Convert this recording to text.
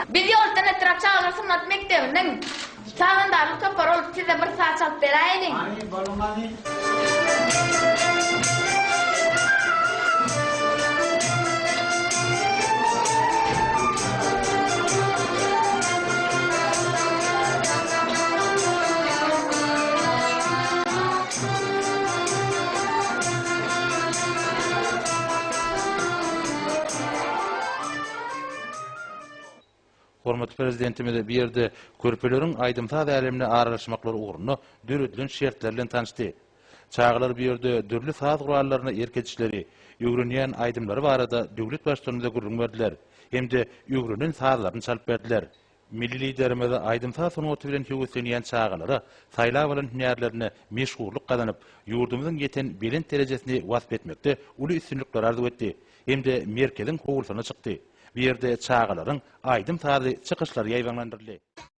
Bir yoldan etraf çağlar sınat mektebinden sağındarlık kapar olup size bir saat çalıp berayinin. Hani balonani? Hormatly prezidentimiz bir yerde körpelerin aydymsaz älemine aralaşmaklary uğruna düredilen şertlerle tanışdy. Çağlar bir yerde dürlü saz gurallaryna erketişleri, ýögrenýän aydymlary barada döwlet başçylarına gurrun berdiler. Hemde ýögrenen sazlaryny çalyp berdiler. Milli liderimiz aydymsaz sunuty bilen höwüslenýän çağlara saýlap alan hünärlerini meşgullyk gazanyp, ýurdumyzyň ýeten belent derejesini wasp etmekde uly üstünlikler arzu etdi. Hemde merkezin howulsyna çykdy. Bir yerde çağalaryň aydym tazy çykyşlary ýaýbanlandyryldy.